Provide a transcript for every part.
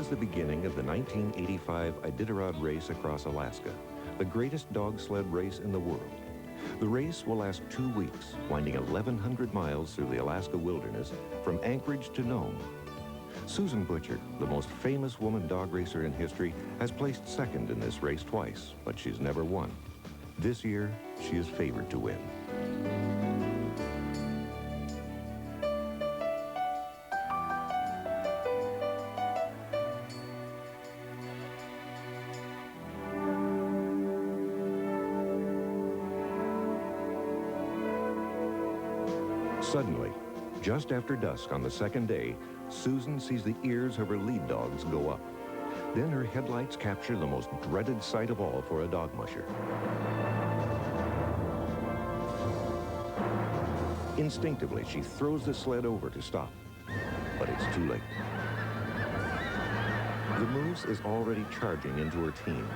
the beginning of the 1985 Iditarod race across Alaska, the greatest dog sled race in the world. The race will last 2 weeks, winding 1,100 miles through the Alaska wilderness from Anchorage to Nome. Susan Butcher, the most famous woman dog racer in history, has placed second in this race twice, but she's never won. This year, she is favored to win. Suddenly, just after dusk on the second day, Susan sees the ears of her lead dogs go up. Then her headlights capture the most dreaded sight of all for a dog musher. Instinctively, she throws the sled over to stop, but it's too late. The moose is already charging into her team,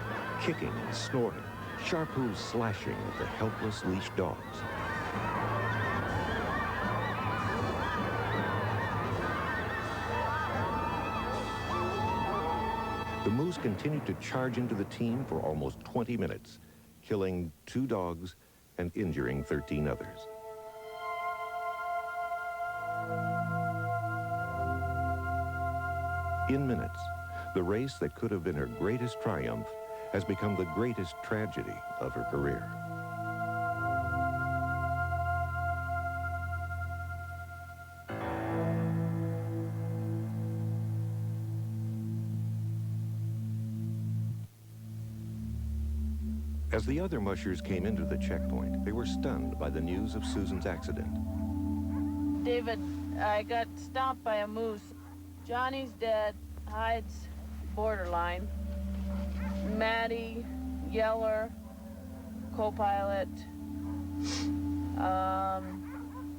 kicking and snorting, sharp hooves slashing at the helpless leashed dogs. The moose continued to charge into the team for almost 20 minutes, killing 2 dogs and injuring 13 others. In minutes, the race that could have been her greatest triumph has become the greatest tragedy of her career. As the other mushers came into the checkpoint, they were stunned by the news of Susan's accident. David, I got stomped by a moose. Johnny's dead, Hyde's borderline. Maddie, Yeller, co-pilot,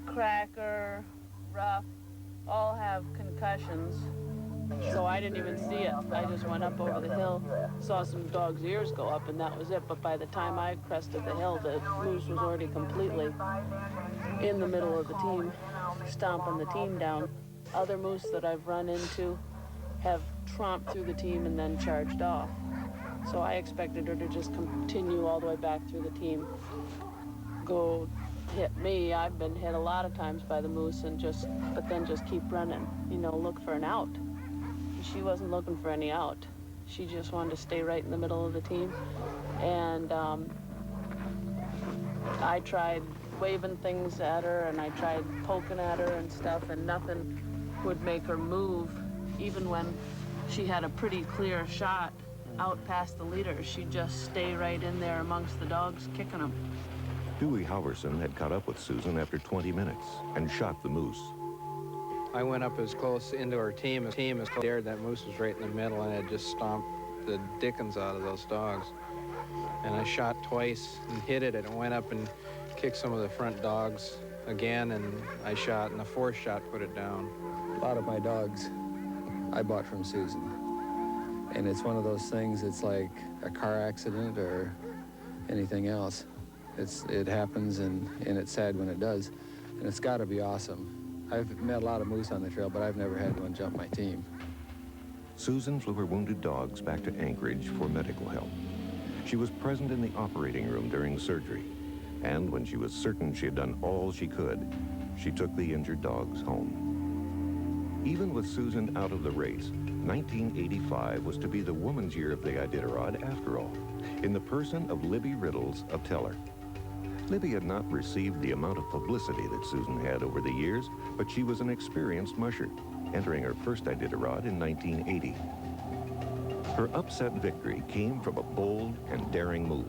Cracker, Ruff, all have concussions. So I didn't even see it. I just went up over the hill, saw some dogs' ears go up, and that was it. But by the time I crested the hill, the moose was already completely in the middle of the team, stomping the team down. Other moose that I've run into have tromped through the team and then charged off. So I expected her to just continue all the way back through the team, go hit me. I've been hit a lot of times by the moose but then just keep running, look for an out. She wasn't looking for any out. She just wanted to stay right in the middle of the team. And I tried waving things at her, and I tried poking at her and stuff, and nothing would make her move. Even when she had a pretty clear shot out past the leaders, she'd just stay right in there amongst the dogs, kicking them. Dewey Halverson had caught up with Susan after 20 minutes and shot the moose. I went up as close into her team as dared. That moose was right in the middle, and it just stomped the dickens out of those dogs. And I shot twice and hit it, and it went up and kicked some of the front dogs again, and I shot, and the fourth shot put it down. A lot of my dogs I bought from Susan. And it's one of those things, it's like a car accident or anything else. It happens, and it's sad when it does, and it's got to be awesome. I've met a lot of moose on the trail, but I've never had one jump my team. Susan flew her wounded dogs back to Anchorage for medical help. She was present in the operating room during surgery, and when she was certain she had done all she could, she took the injured dogs home. Even with Susan out of the race, 1985 was to be the woman's year of the Iditarod after all, in the person of Libby Riddles of Teller. Libby had not received the amount of publicity that Susan had over the years, but she was an experienced musher, entering her first Iditarod in 1980. Her upset victory came from a bold and daring move.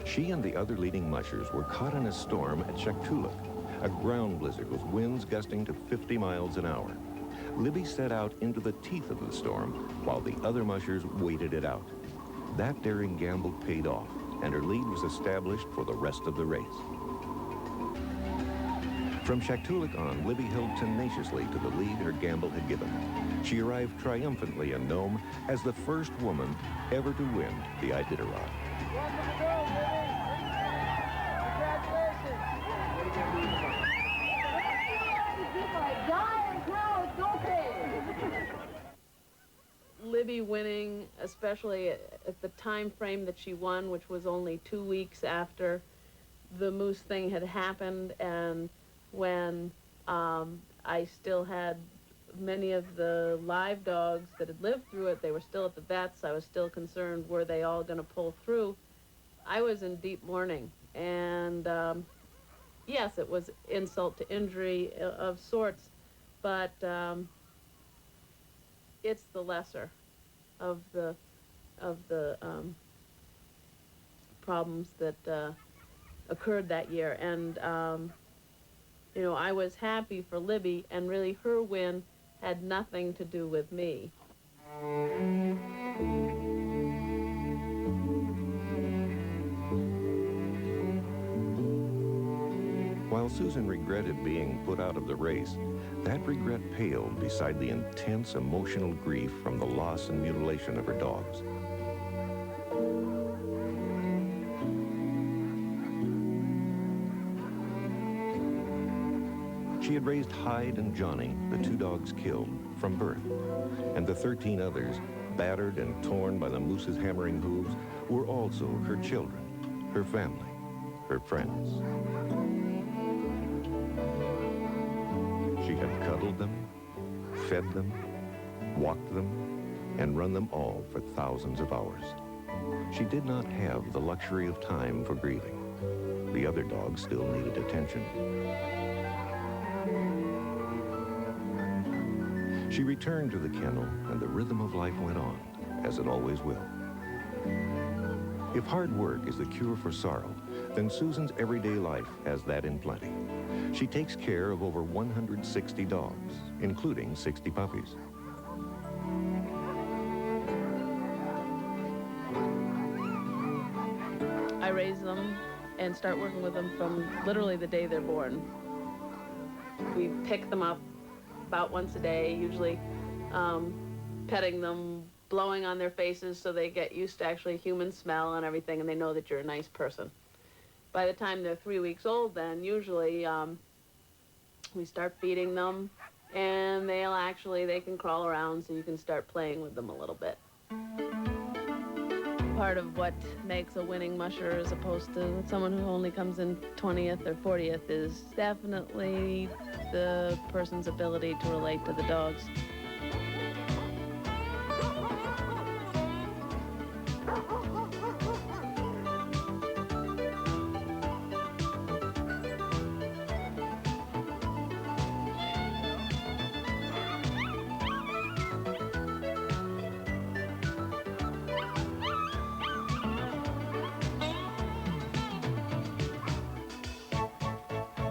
She and the other leading mushers were caught in a storm at Shaktoolik, a ground blizzard with winds gusting to 50 miles an hour. Libby set out into the teeth of the storm, while the other mushers waited it out. That daring gamble paid off, and her lead was established for the rest of the race. From Shaktoolik on, Libby held tenaciously to the lead her gamble had given. She arrived triumphantly in Nome as the first woman ever to win the Iditarod. Welcome to Nome, Libby! Congratulations! Libby winning, especially at the time frame that she won, which was only 2 weeks after the moose thing had happened, and when I still had many of the live dogs that had lived through it. They were still at the vets. I was still concerned, were they all going to pull through? I was in deep mourning, and yes, it was insult to injury of sorts, but it's the lesser of the problems that occurred that year. And you know, I was happy for Libby, and really her win had nothing to do with me. While Susan regretted being put out of the race, that regret paled beside the intense emotional grief from the loss and mutilation of her dogs. She had raised Hyde and Johnny, the 2 dogs killed, from birth, and the 13 others, battered and torn by the moose's hammering hooves, were also her children, her family, her friends. She had cuddled them, fed them, walked them, and run them all for thousands of hours. She did not have the luxury of time for grieving. The other dogs still needed attention. She returned to the kennel, and the rhythm of life went on, as it always will. If hard work is the cure for sorrow, then Susan's everyday life has that in plenty. She takes care of over 160 dogs, including 60 puppies. I raise them and start working with them from literally the day they're born. We pick them up about once a day, usually petting them, blowing on their faces so they get used to actually human smell and everything, and they know that you're a nice person. By the time they're 3 weeks old, then usually we start feeding them, and they can crawl around, so you can start playing with them a little bit. Part of what makes a winning musher as opposed to someone who only comes in 20th or 40th is definitely the person's ability to relate to the dogs.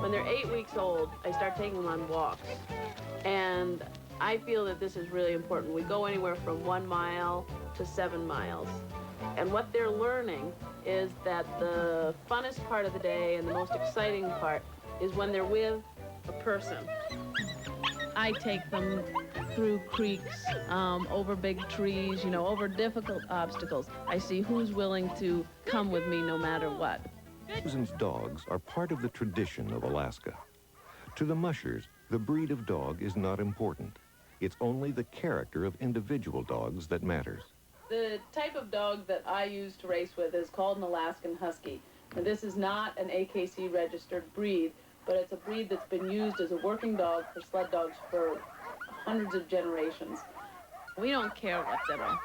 When they're 8 weeks old, I start taking them on walks. And I feel that this is really important. We go anywhere from 1 mile to 7 miles. And what they're learning is that the funnest part of the day and the most exciting part is when they're with a person. I take them through creeks, over big trees, over difficult obstacles. I see who's willing to come with me no matter what. Susan's dogs are part of the tradition of Alaska. To the mushers, the breed of dog is not important. It's only the character of individual dogs that matters. The type of dog that I use to race with is called an Alaskan Husky. Now, this is not an AKC registered breed, but it's a breed that's been used as a working dog for sled dogs for hundreds of generations. We don't care what's in them.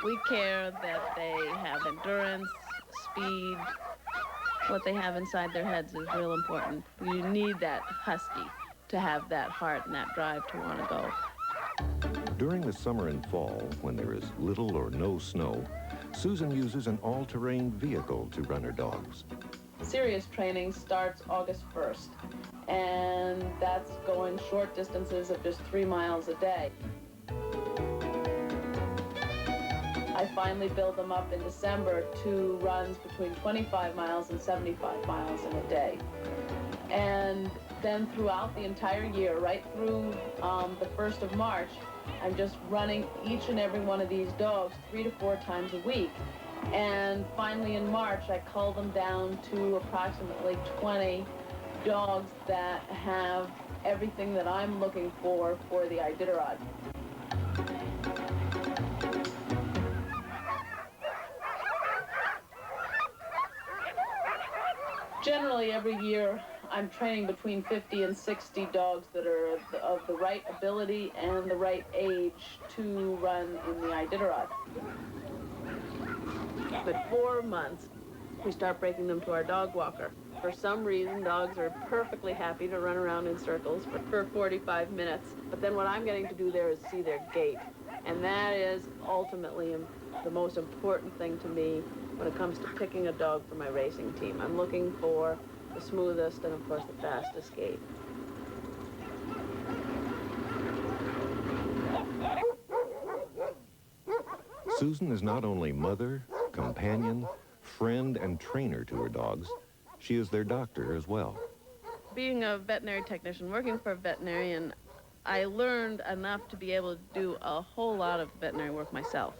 We care that they have endurance, speed. What they have inside their heads is real important. You need that husky to have that heart and that drive to want to go. During the summer and fall, when there is little or no snow, Susan uses an all-terrain vehicle to run her dogs. Serious training starts August 1st, and that's going short distances of just 3 miles a day. I finally build them up in December to runs between 25 miles and 75 miles in a day. And then throughout the entire year, right through the 1st of March, I'm just running each and every one of these dogs 3 to 4 times a week. And finally in March, I cull them down to approximately 20 dogs that have everything that I'm looking for the Iditarod. Generally, every year, I'm training between 50 and 60 dogs that are of the right ability and the right age to run in the Iditarod. At 4 months, we start breaking them to our dog walker. For some reason, dogs are perfectly happy to run around in circles for 45 minutes. But then what I'm getting to do there is see their gait. And that is ultimately the most important thing to me when it comes to picking a dog for my racing team. I'm looking for the smoothest and, of course, the fastest gait. Susan is not only mother, companion, friend, and trainer to her dogs, she is their doctor as well. Being a veterinary technician, working for a veterinarian, I learned enough to be able to do a whole lot of veterinary work myself.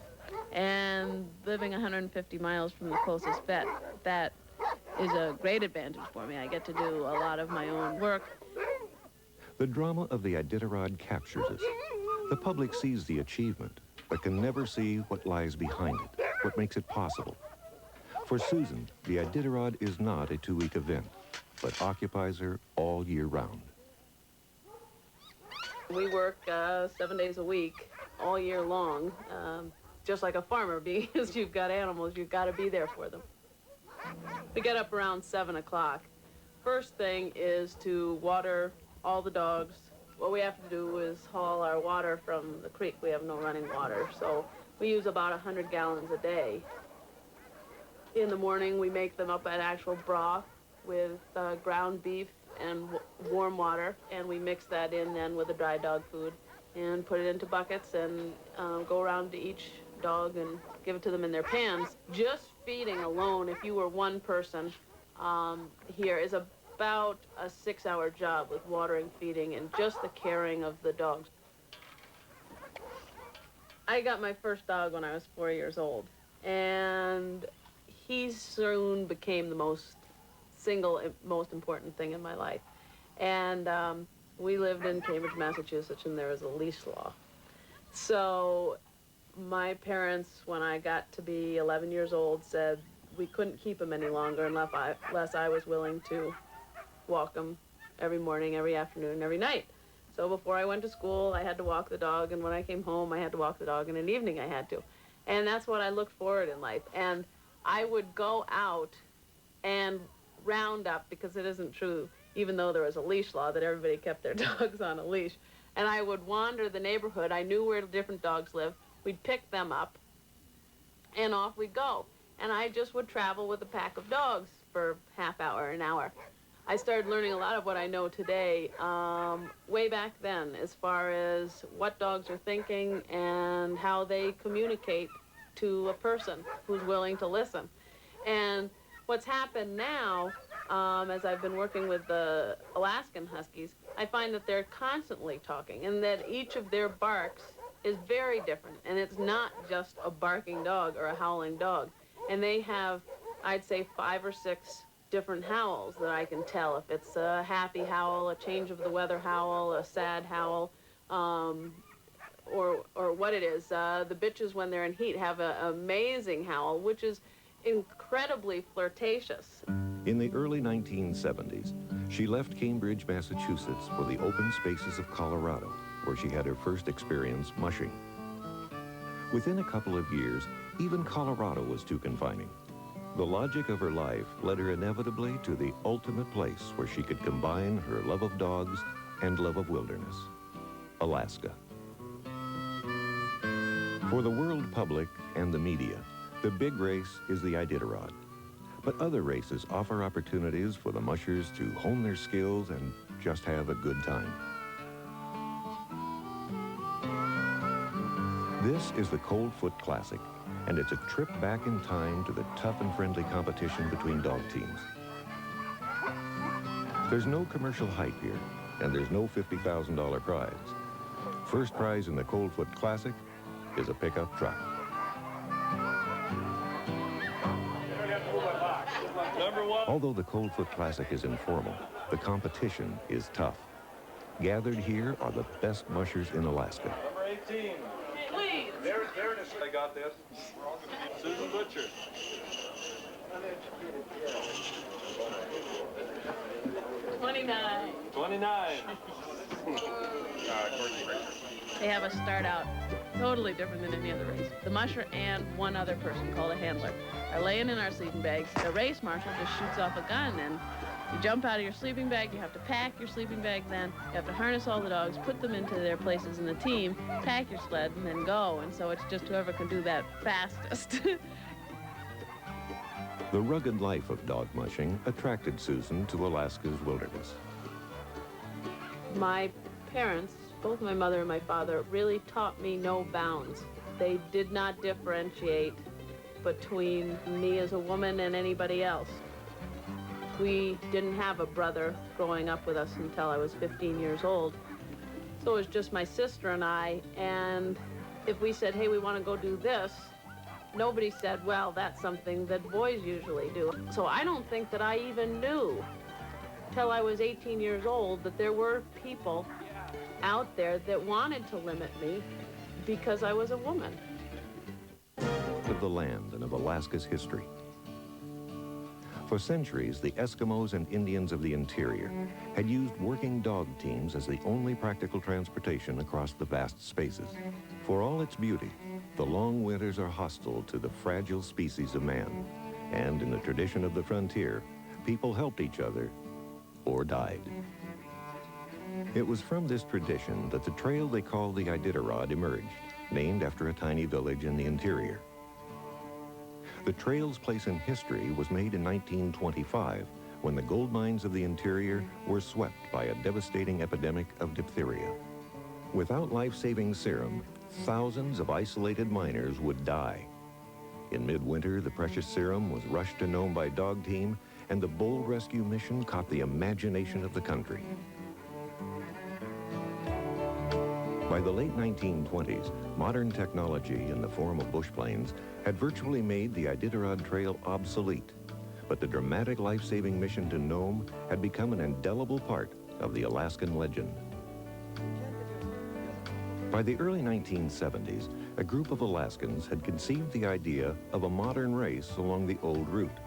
And living 150 miles from the closest vet, that is a great advantage for me. I get to do a lot of my own work. The drama of the Iditarod captures us. The public sees the achievement, but can never see what lies behind it, what makes it possible. For Susan, the Iditarod is not a 2-week event, but occupies her all year round. We work 7 days a week, all year long, just like a farmer, because you've got animals, you've got to be there for them. We get up around 7 o'clock. First thing is to water all the dogs. What we have to do is haul our water from the creek. We have no running water, so we use about 100 gallons a day. In the morning, we make them up an actual broth with ground beef and warm water, and we mix that in then with the dry dog food and put it into buckets and go around to each dog and give it to them in their pans. Just feeding alone, if you were one person here, is about a 6-hour job with watering, feeding, and just the caring of the dogs. I got my first dog when I was 4 years old, and he soon became the most important thing in my life. And we lived in Cambridge, Massachusetts, and there was a leash law. So my parents, when I got to be 11 years old, said we couldn't keep him any longer unless I was willing to walk him every morning, every afternoon, every night. So before I went to school, I had to walk the dog, and when I came home, I had to walk the dog, and in the evening I had to. And that's what I looked forward in life. And I would go out and round up, because it isn't true, even though there was a leash law, that everybody kept their dogs on a leash. And I would wander the neighborhood. I knew where different dogs lived. We'd pick them up, and off we'd go. And I just would travel with a pack of dogs for half hour, an hour. I started learning a lot of what I know today way back then, as far as what dogs are thinking and how they communicate to a person who's willing to listen. And what's happened now, as I've been working with the Alaskan Huskies, I find that they're constantly talking, and that each of their barks is very different. And it's not just a barking dog or a howling dog. And they have, I'd say, 5 or 6 different howls that I can tell. If it's a happy howl, a change of the weather howl, a sad howl, or what it is. The bitches, when they're in heat, have an amazing howl, which is incredibly flirtatious. In the early 1970s, she left Cambridge, Massachusetts for the open spaces of Colorado, where she had her first experience mushing. Within a couple of years, even Colorado was too confining. The logic of her life led her inevitably to the ultimate place where she could combine her love of dogs and love of wilderness, Alaska. For the world public and the media, the big race is the Iditarod. But other races offer opportunities for the mushers to hone their skills and just have a good time. This is the Coldfoot Classic, and it's a trip back in time to the tough and friendly competition between dog teams. There's no commercial hype here, and there's no $50,000 prize. First prize in the Coldfoot Classic is a pickup truck. Although the Coldfoot Classic is informal, the competition is tough. Gathered here are the best mushers in Alaska. Number 18. Please. They're in a got this. Susan Butcher. 29. 29. They have us start out totally different than any other race. The musher and one other person called a handler are laying in our sleeping bags. The race marshal just shoots off a gun, and you jump out of your sleeping bag. You have to pack your sleeping bag then. You have to harness all the dogs, put them into their places in the team, pack your sled, and then go. And so it's just whoever can do that fastest. The rugged life of dog mushing attracted Susan to Alaska's wilderness. My parents, both my mother and my father, really taught me no bounds. They did not differentiate between me as a woman and anybody else. We didn't have a brother growing up with us until I was 15 years old. So it was just my sister and I, and if we said, hey, we want to go do this, nobody said, well, that's something that boys usually do. So I don't think that I even knew till I was 18 years old that there were people out there that wanted to limit me because I was a woman. Of the land and of Alaska's history. For centuries, the Eskimos and Indians of the interior had used working dog teams as the only practical transportation across the vast spaces. For all its beauty, the long winters are hostile to the fragile species of man. And in the tradition of the frontier, people helped each other or died. It was from this tradition that the trail they call the Iditarod emerged, named after a tiny village in the interior. The trail's place in history was made in 1925, when the gold mines of the interior were swept by a devastating epidemic of diphtheria. Without life-saving serum, thousands of isolated miners would die. In midwinter, the precious serum was rushed to Nome by dog team, and the bold rescue mission caught the imagination of the country. By the late 1920s, modern technology in the form of bush planes had virtually made the Iditarod Trail obsolete, but the dramatic life-saving mission to Nome had become an indelible part of the Alaskan legend. By the early 1970s, a group of Alaskans had conceived the idea of a modern race along the old route.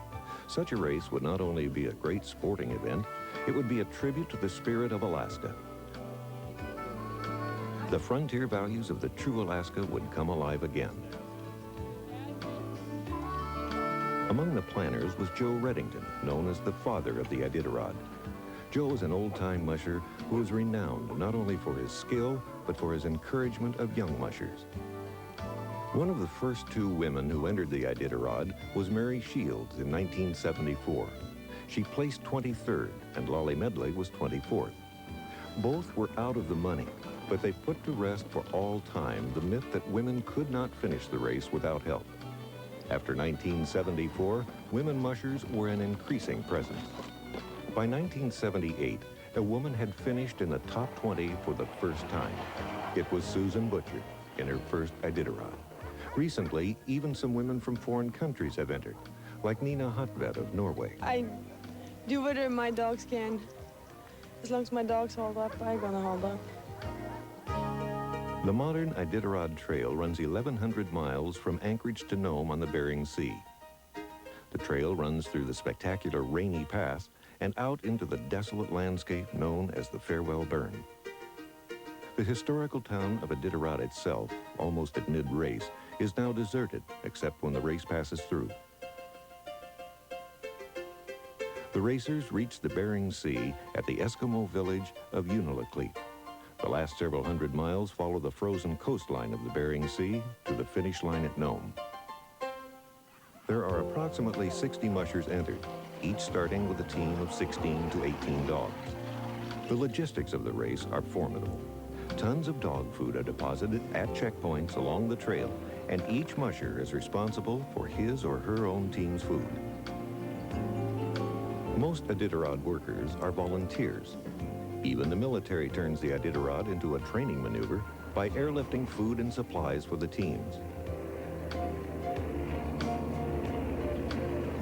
Such a race would not only be a great sporting event, it would be a tribute to the spirit of Alaska. The frontier values of the true Alaska would come alive again. Among the planners was Joe Reddington, known as the father of the Iditarod. Joe was an old-time musher who was renowned not only for his skill, but for his encouragement of young mushers. One of the first two women who entered the Iditarod was Mary Shields in 1974. She placed 23rd, and Lolly Medley was 24th. Both were out of the money, but they put to rest for all time the myth that women could not finish the race without help. After 1974, women mushers were an increasing presence. By 1978, a woman had finished in the top 20 for the first time. It was Susan Butcher in her first Iditarod. Recently, even some women from foreign countries have entered, like Nina Hotvedt of Norway. I do whatever my dogs can. As long as my dogs hold up, I'm gonna hold up. The modern Iditarod Trail runs 1,100 miles from Anchorage to Nome on the Bering Sea. The trail runs through the spectacular Rainy Pass and out into the desolate landscape known as the Farewell Burn. The historical town of Iditarod itself, almost at mid-race, is now deserted except when the race passes through. The racers reach the Bering Sea at the Eskimo village of Unalakleet. The last several hundred miles follow the frozen coastline of the Bering Sea to the finish line at Nome. There are approximately 60 mushers entered, each starting with a team of 16 to 18 dogs. The logistics of the race are formidable. Tons of dog food are deposited at checkpoints along the trail, and each musher is responsible for his or her own team's food. Most Iditarod workers are volunteers. Even the military turns the Iditarod into a training maneuver by airlifting food and supplies for the teams.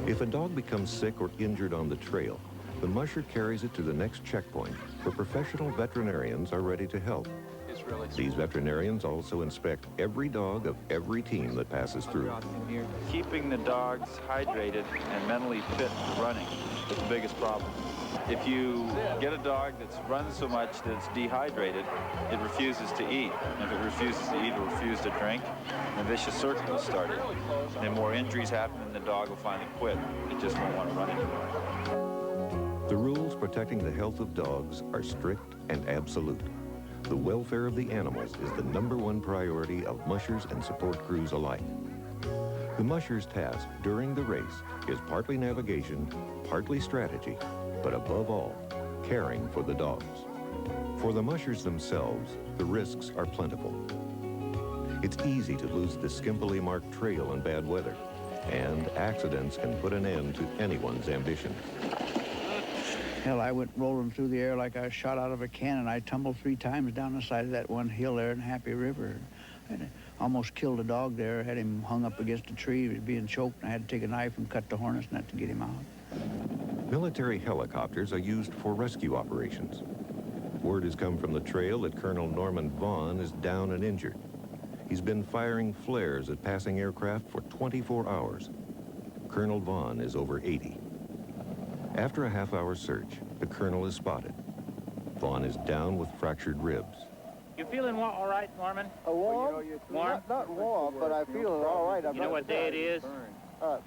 If a dog becomes sick or injured on the trail, the musher carries it to the next checkpoint where professional veterinarians are ready to help. It's These veterinarians also inspect every dog of every team that passes through. Keeping the dogs hydrated and mentally fit for running is the biggest problem. If you get a dog that's run so much that it's dehydrated, it refuses to eat. And if it refuses to eat, it will refuse to drink. And a vicious circle is started. And more injuries happen, and the dog will finally quit. It just won't want to run anymore. The rules protecting the health of dogs are strict and absolute. The welfare of the animals is the #1 priority of mushers and support crews alike. The musher's task during the race is partly navigation, partly strategy, but above all, caring for the dogs. For the mushers themselves, the risks are plentiful. It's easy to lose the skimpily marked trail in bad weather, and accidents can put an end to anyone's ambition. Hell, I went rolling through the air like I was shot out of a cannon. I tumbled 3 times down the side of that one hill there in Happy River. And almost killed a dog there, had him hung up against a tree. He was being choked, and I had to take a knife and cut the hornet's nut to get him out. Military helicopters are used for rescue operations. Word has come from the trail that Colonel Norman Vaughn is down and injured. He's been firing flares at passing aircraft for 24 hours. Colonel Vaughn is over 80. After a half-hour search, the colonel is spotted. Vaughn is down with fractured ribs. You feeling all right, Norman? Warm? Warm? Not warm, but I feel all right. You know what day it is?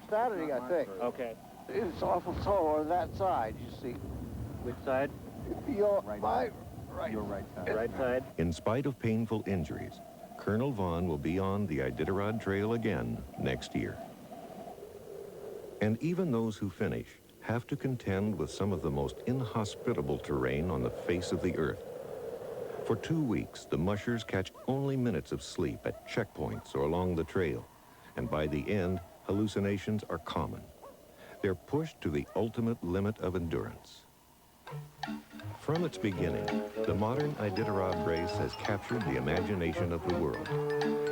Saturday, I think. Okay. It's awful sore on that side, you see. Which side? Your right. Your right side. Right side. In spite of painful injuries, Colonel Vaughn will be on the Iditarod Trail again next year. And even those who finish have to contend with some of the most inhospitable terrain on the face of the earth. For 2 weeks, the mushers catch only minutes of sleep at checkpoints or along the trail, and by the end, hallucinations are common. They're pushed to the ultimate limit of endurance. From its beginning, the modern Iditarod race has captured the imagination of the world.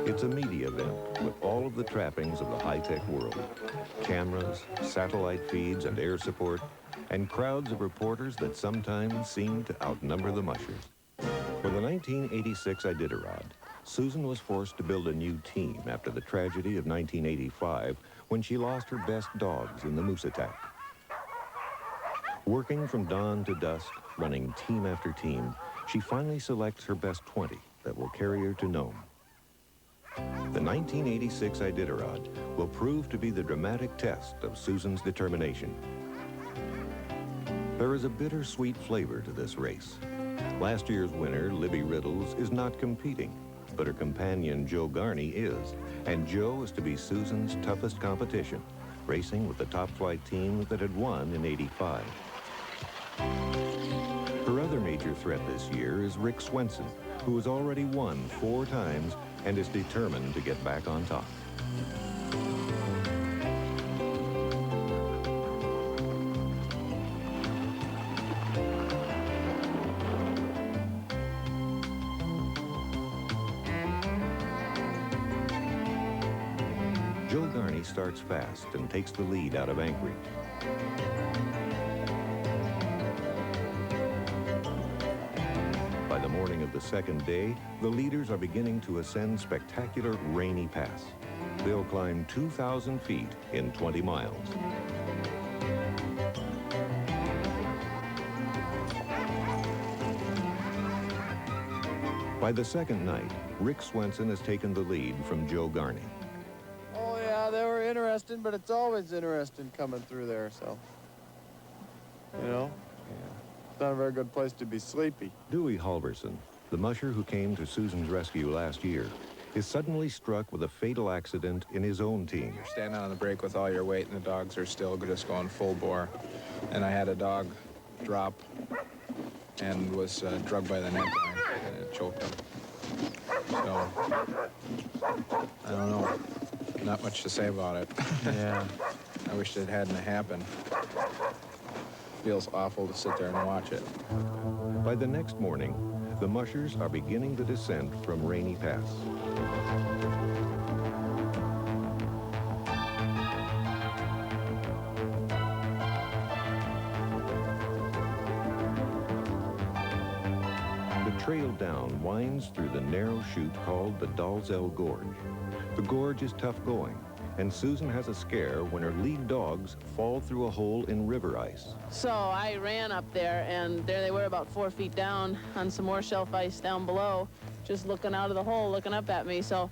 It's a media event with all of the trappings of the high-tech world. Cameras, satellite feeds, and air support, and crowds of reporters that sometimes seem to outnumber the mushers. For the 1986 Iditarod, Susan was forced to build a new team after the tragedy of 1985 when she lost her best dogs in the moose attack. Working from dawn to dusk, running team after team, she finally selects her best 20 that will carry her to Nome. The 1986 Iditarod will prove to be the dramatic test of Susan's determination. There is a bittersweet flavor to this race. Last year's winner, Libby Riddles, is not competing, but her companion, Joe Garney, is. And Joe is to be Susan's toughest competition, racing with the top flight team that had won in '85. Her other major threat this year is Rick Swenson, who has already won 4 times and is determined to get back on top. Joe Garney starts fast and takes the lead out of Anchorage. By the morning of the second day, the leaders are beginning to ascend spectacular Rainy Pass. They'll climb 2,000 feet in 20 miles. By the second night, Rick Swenson has taken the lead from Joe Garney. Oh yeah, they were interesting, but it's always interesting coming through there, so. You know? It's not a very good place to be sleepy. Dewey Halverson, the musher who came to Susan's rescue last year, is suddenly struck with a fatal accident in his own team. You're standing on the brake with all your weight, and the dogs are still just going full bore. And I had a dog drop and was drugged by the neckline, and it choked him. So, I don't know. Not much to say about it. Yeah. I wish it hadn't happened. Feels awful to sit there and watch it. By the next morning, the mushers are beginning the descent from Rainy Pass. The trail down winds through the narrow chute called the Dalzell Gorge. The gorge is tough going, and Susan has a scare when her lead dogs fall through a hole in river ice. So I ran up there, and there they were about 4 feet down on some more shelf ice down below, just looking out of the hole, looking up at me. So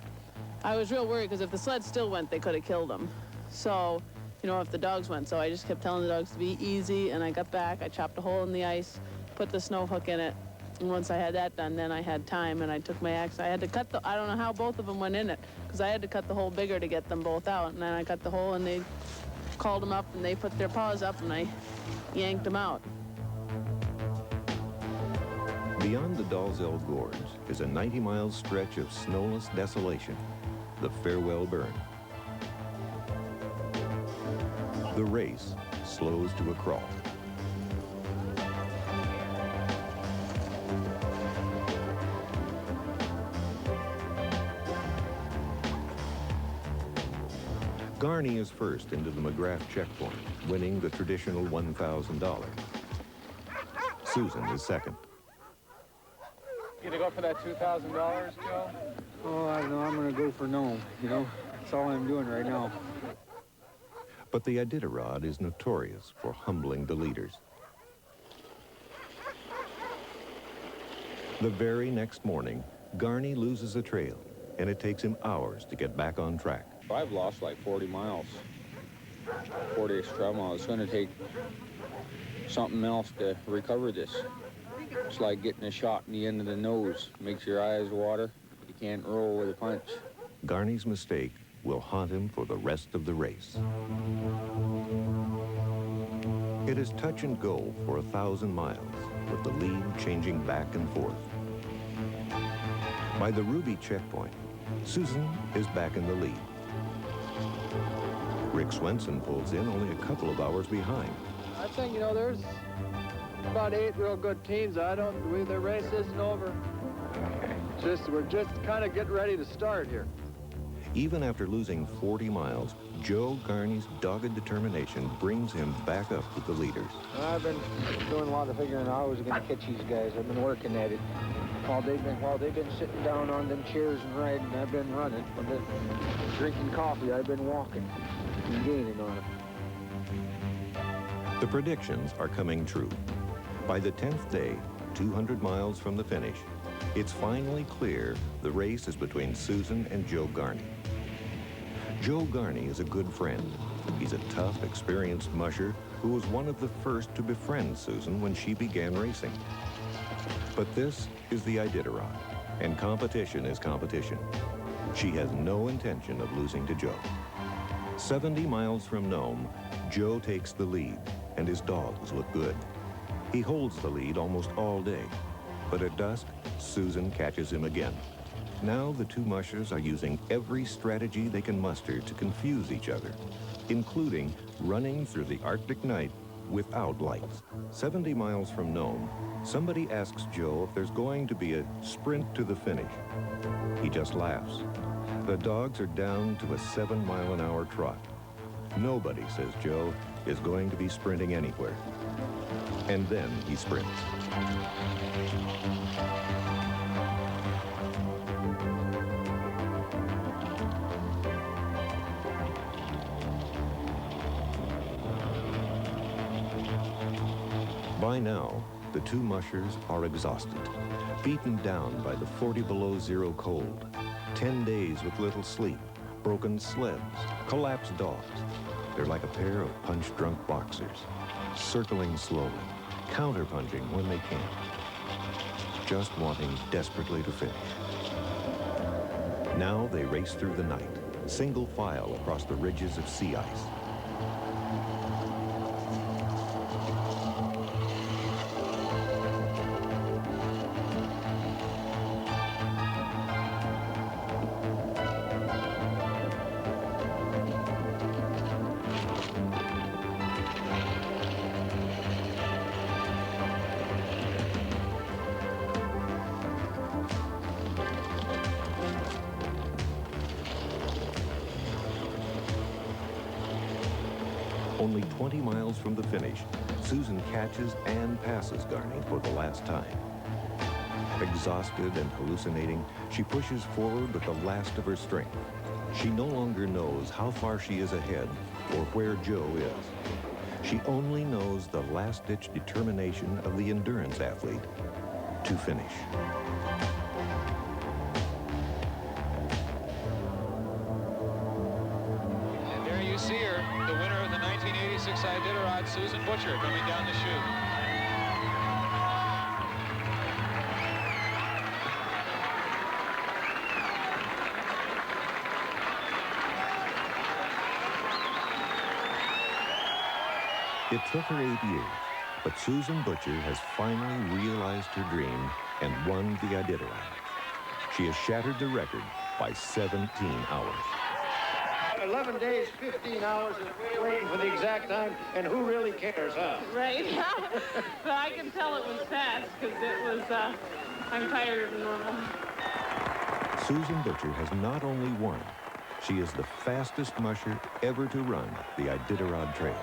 I was real worried, because if the sled still went, they could have killed them. So, you know, if the dogs went. So I just kept telling the dogs to be easy, and I got back, I chopped a hole in the ice, put the snow hook in it, and once I had that done, then I had time, and I took my axe. I had to cut I don't know how both of them went in it, because I had to cut the hole bigger to get them both out, and then I cut the hole, and they called them up, and they put their paws up, and I yanked them out. Beyond the Dalzell Gorge is a 90-mile stretch of snowless desolation, the Farewell Burn. The race slows to a crawl. Garney is first into the McGrath checkpoint, winning the traditional $1,000. Susan is second. You gonna go for that $2,000, Joe? Oh, I don't know. I'm going to go for no, you know. That's all I'm doing right now. But the Iditarod is notorious for humbling the leaders. The very next morning, Garney loses a trail, and it takes him hours to get back on track. I've lost like 40 miles, 40 extra miles. It's going to take something else to recover this. It's like getting a shot in the end of the nose. Makes your eyes water. You can't roll with a punch. Garney's mistake will haunt him for the rest of the race. It is touch and go for 1,000 miles, with the lead changing back and forth. By the Ruby checkpoint, Susan is back in the lead. Rick Swenson pulls in only a couple of hours behind. I think, you know, there's about 8 real good teams. The race isn't over. We're just kind of getting ready to start here. Even after losing 40 miles, Joe Garney's dogged determination brings him back up with the leaders. I've been doing a lot of figuring out how I was going to catch these guys. I've been working at it. While they've been sitting down on them chairs and riding, I've been running. When they're drinking coffee, I've been walking and gaining on them. The predictions are coming true. By the 10th day, 200 miles from the finish, it's finally clear the race is between Susan and Joe Garney. Joe Garney is a good friend. He's a tough, experienced musher who was one of the first to befriend Susan when she began racing. But this is the Iditarod, and competition is competition. She has no intention of losing to Joe. 70 miles from Nome, Joe takes the lead, and his dogs look good. He holds the lead almost all day, but at dusk, Susan catches him again. Now the two mushers are using every strategy they can muster to confuse each other, including running through the Arctic night without lights. 70 miles from Nome, somebody asks Joe if there's going to be a sprint to the finish. He just laughs. The dogs are down to a 7-mile-an-hour trot. Nobody, says Joe, is going to be sprinting anywhere. And then he sprints. By now, the two mushers are exhausted, beaten down by the 40 below zero cold, 10 days with little sleep, broken sleds, collapsed dogs. They're like a pair of punch-drunk boxers, circling slowly, counter-punching when they can, just wanting desperately to finish. Now they race through the night, single file across the ridges of sea ice. Only 20 miles from the finish, Susan catches and passes Garney for the last time. Exhausted and hallucinating, she pushes forward with the last of her strength. She no longer knows how far she is ahead or where Joe is. She only knows the last-ditch determination of the endurance athlete to finish. And there you see her, the winner of the 1986 Iditarod, Susan Butcher, coming down the chute. It took her 8 years, but Susan Butcher has finally realized her dream and won the Iditarod. She has shattered the record by 17 hours. 11 days, 15 hours, and waiting for the exact time, and who really cares, huh? Right. But I can tell it was fast because it was, I'm tired than normal. Susan Butcher has not only won, she is the fastest musher ever to run the Iditarod Trail.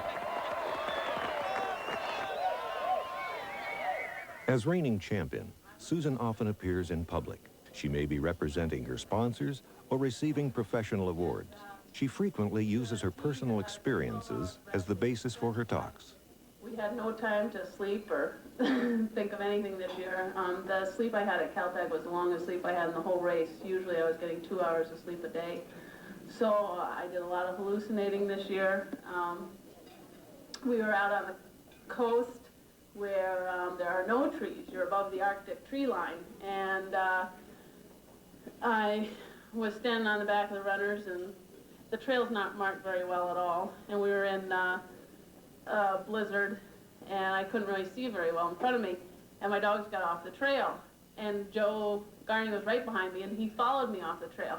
As reigning champion, Susan often appears in public. She may be representing her sponsors or receiving professional awards. She frequently uses her personal experiences as the basis for her talks. We had no time to sleep or think of anything this year. The sleep I had at Caltech was the longest sleep I had in the whole race. Usually I was getting 2 hours of sleep a day. So I did a lot of hallucinating this year. We were out on the coast where there are no trees. You're above the Arctic tree line. And I was standing on the back of the runners, and the trail's not marked very well at all. And we were in a blizzard, and I couldn't really see very well in front of me. And my dogs got off the trail. And Joe Garney was right behind me, and he followed me off the trail.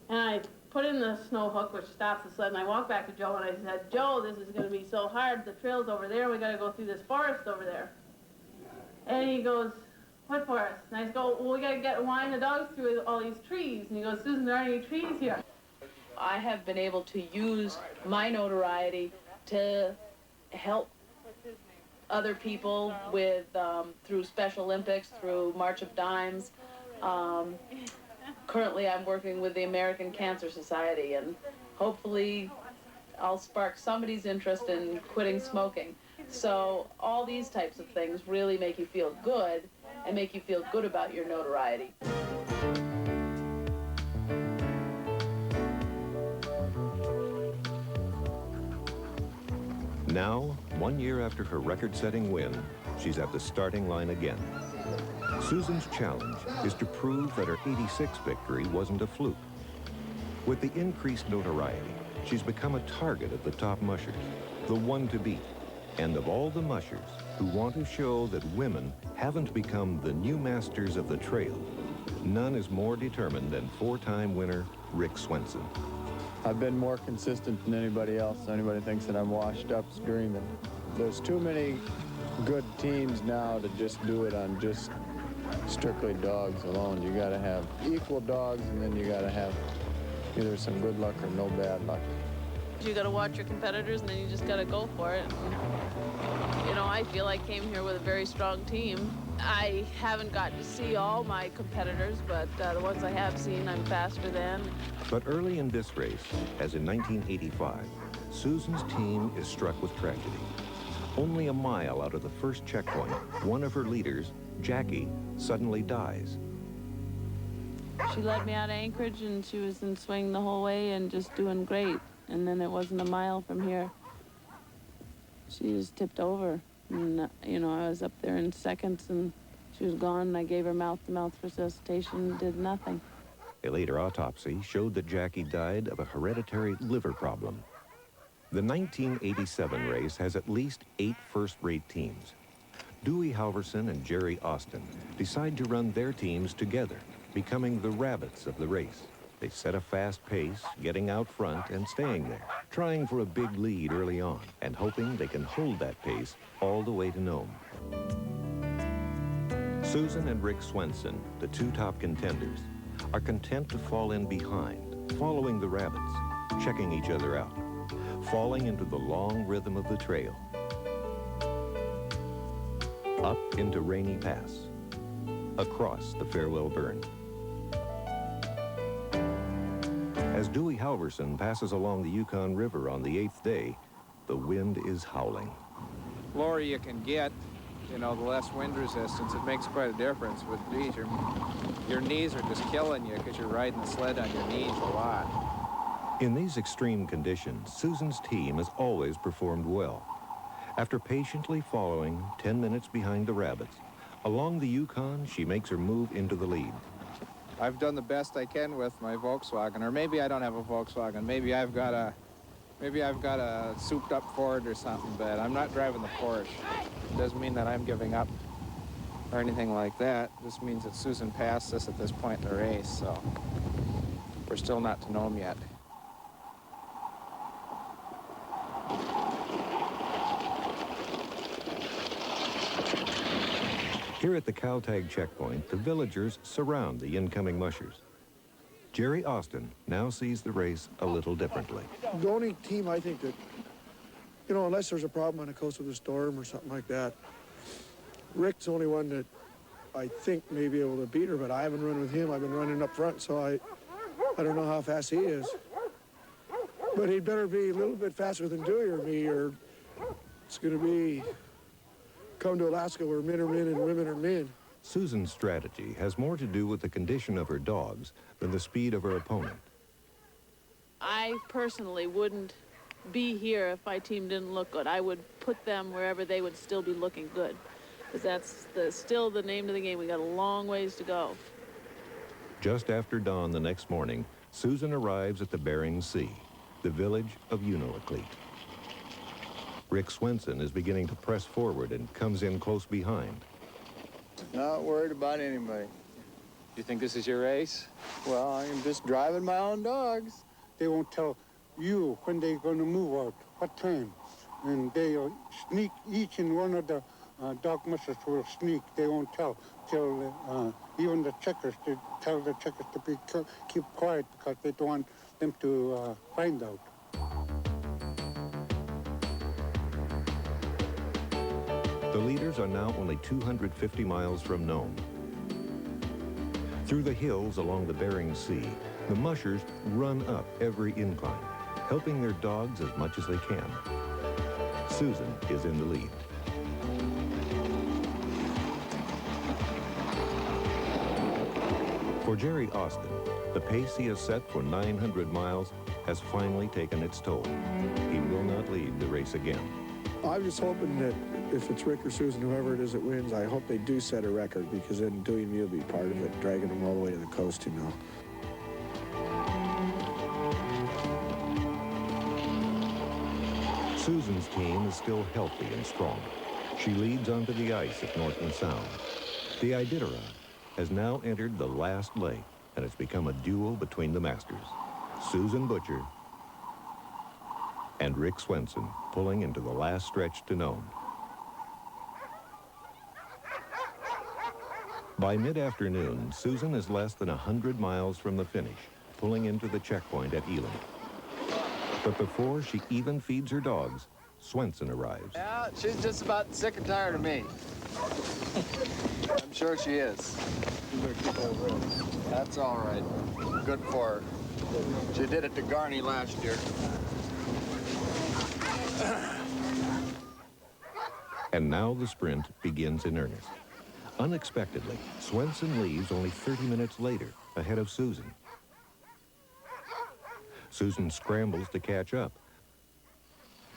And I put in the snow hook, which stops the sled, and I walked back to Joe, and I said, Joe, this is going to be so hard. The trail's over there. We got to go through this forest over there. And he goes, what forest? And I go, well, we got to wind the dogs through all these trees. And he goes, Susan, there aren't any trees here. I have been able to use my notoriety to help other people with, through Special Olympics, through March of Dimes. Currently, I'm working with the American Cancer Society, and hopefully I'll spark somebody's interest in quitting smoking. So all these types of things really make you feel good and make you feel good about your notoriety. Now, 1 year after her record-setting win, she's at the starting line again. Susan's challenge is to prove that her '86 victory wasn't a fluke. With the increased notoriety, she's become a target of the top mushers, the one to beat, and of all the mushers who want to show that women haven't become the new masters of the trail, none is more determined than four-time winner Rick Swenson. I've been more consistent than anybody else. Anybody thinks that I'm washed up's dreaming. There's too many good teams now to just do it on just strictly dogs alone. You got to have equal dogs, and then you got to have either some good luck or no bad luck. You got to watch your competitors, and then you just got to go for it. And, you know, I feel I came here with a very strong team. I haven't gotten to see all my competitors, but the ones I have seen, I'm faster than. But early in this race, as in 1985, Susan's team is struck with tragedy. Only a mile out of the first checkpoint, one of her leaders, Jackie, suddenly dies. She led me out of Anchorage, and she was in swing the whole way and just doing great. And then it wasn't a mile from here. She just tipped over. And, you know, I was up there in seconds, and she was gone, and I gave her mouth-to-mouth resuscitation, did nothing. A later autopsy showed that Jackie died of a hereditary liver problem. The 1987 race has at least 8 first-rate teams. Dewey Halverson and Jerry Austin decide to run their teams together, becoming the rabbits of the race. They set a fast pace, getting out front and staying there, trying for a big lead early on, and hoping they can hold that pace all the way to Nome. Susan and Rick Swenson, the two top contenders, are content to fall in behind, following the rabbits, checking each other out, falling into the long rhythm of the trail. Up into Rainy Pass. across the farewell burn. As Dewey Halverson passes along the Yukon River on the 8th day, the wind is howling. The lower you can get, you know, the less wind resistance, it makes quite a difference. But geez, your knees are just killing you because you're riding the sled on your knees a lot. In these extreme conditions, Susan's team has always performed well. After patiently following 10 minutes behind the rabbits, along the Yukon, she makes her move into the lead. I've done the best I can with my Volkswagen, or maybe I don't have a Volkswagen. Maybe I've got a souped-up Ford or something, but I'm not driving the Porsche. It doesn't mean that I'm giving up or anything like that. It just means that Susan passed us at this point in the race, so we're still not to know him yet. Here at the cow tag checkpoint, the villagers surround the incoming mushers. Jerry Austin now sees the race a little differently. The only team I think that, you know, unless there's a problem on the coast with a storm or something like that, Rick's the only one that I think may be able to beat her, but I haven't run with him. I've been running up front, so I don't know how fast he is. But he'd better be a little bit faster than Dewey or me, or it's going to be come to Alaska where men are men and women are men. Susan's strategy has more to do with the condition of her dogs than the speed of her opponent. I personally wouldn't be here if my team didn't look good. I would put them wherever they would still be looking good, because that's still the name of the game. We got a long ways to go. Just after dawn the next morning, Susan arrives at the Bering Sea, the village of Unalakleet. Rick Swenson is beginning to press forward and comes in close behind. Not worried about anybody. You think this is your race? Well, I'm just driving my own dogs. They won't tell you when they're going to move out, what time. And they'll sneak, each and one of the dog mushers will sneak. They won't tell till even the checkers, they tell the checkers to keep quiet because they don't want them to find out. The leaders are now only 250 miles from Nome. Through the hills along the Bering Sea, the mushers run up every incline, helping their dogs as much as they can. Susan is in the lead. For Jerry Austin, the pace he has set for 900 miles has finally taken its toll. He will not lead the race again. I'm just hoping that if it's Rick or Susan, whoever it is that wins, I hope they do set a record, because then Dewey and me will be part of it, dragging them all the way to the coast, you know. Susan's team is still healthy and strong. She leads onto the ice at Northland Sound. The Iditarod has now entered the last leg, and it's become a duel between the masters. Susan Butcher and Rick Swenson pulling into the last stretch to Nome. By mid-afternoon, Susan is less than 100 miles from the finish, pulling into the checkpoint at Elam. But before she even feeds her dogs, Swenson arrives. Yeah, she's just about sick and tired of me. I'm sure she is. That's all right. Good for her. She did it to Garney last year. And now the sprint begins in earnest. Unexpectedly, Swenson leaves only 30 minutes later, ahead of Susan. Susan scrambles to catch up,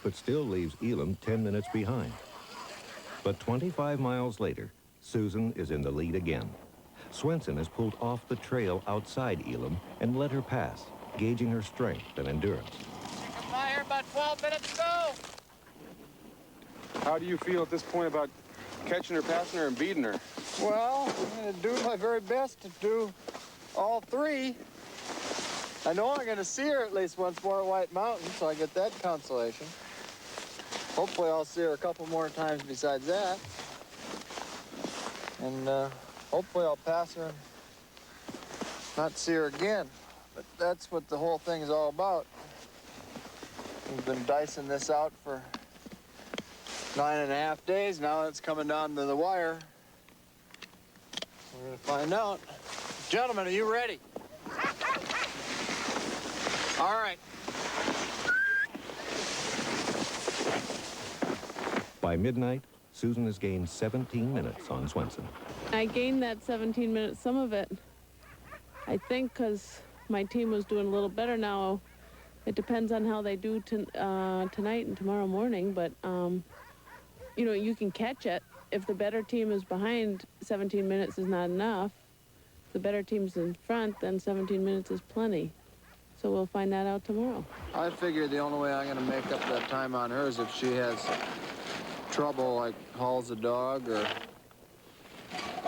but still leaves Elam 10 minutes behind. But 25 miles later, Susan is in the lead again. Swenson has pulled off the trail outside Elam and let her pass, gauging her strength and endurance. By here about 12 minutes to go. How do you feel at this point about catching her, passing her, and beating her? Well, I'm going to do my very best to do all three. I know I'm going to see her at least once more at White Mountain, so I get that consolation. Hopefully I'll see her a couple more times besides that. And hopefully I'll pass her and not see her again. But that's what the whole thing is all about. We've been dicing this out for 9.5 days. Now it's coming down to the wire. We're gonna find out. Gentlemen, are you ready? All right. By midnight, Susan has gained 17 minutes on Swenson. I gained that 17 minutes, some of it, I think, because my team was doing a little better now. It depends on how they do tonight and tomorrow morning, but, you know, you can catch it. If the better team is behind, 17 minutes is not enough. If the better team's in front, then 17 minutes is plenty. So we'll find that out tomorrow. I figure the only way I'm going to make up that time on her is if she has trouble, like hauls a dog or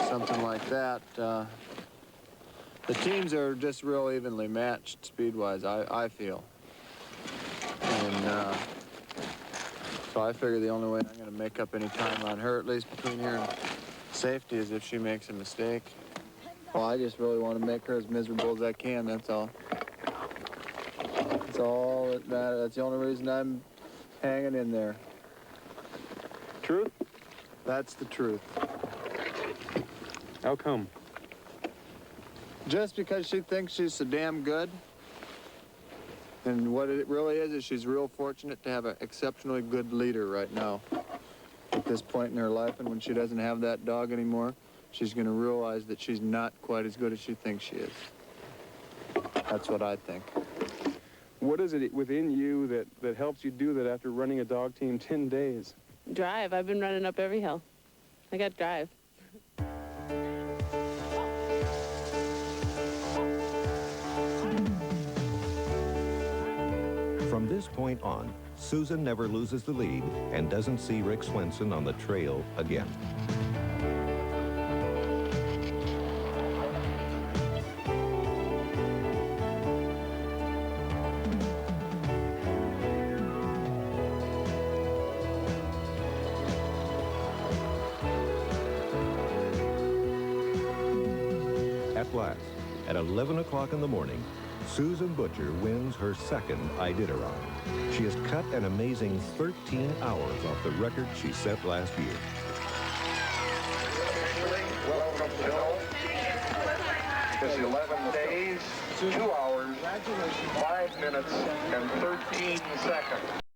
something like that. The teams are just real evenly matched speed-wise, I feel. And so I figure the only way I'm going to make up any time on her, at least between here and safety, is if she makes a mistake. Well, I just really want to make her as miserable as I can, that's all. That's all that matters. That's the only reason I'm hanging in there. Truth? That's the truth. How come? Just because she thinks she's so damn good. And what it really is she's real fortunate to have an exceptionally good leader right now. At this point in her life, and when she doesn't have that dog anymore, she's going to realize that she's not quite as good as she thinks she is. That's what I think. What is it within you that helps you do that after running a dog team 10 days? Drive. I've been running up every hill. I got drive. From this point on, Susan never loses the lead and doesn't see Rick Swenson on the trail again. At last, at 11 o'clock in the morning, Susan Butcher wins her second Iditarod. She has cut an amazing 13 hours off the record she set last year. Welcome, Bill. It's 11 days, 2 hours, 5 minutes, and 13 seconds.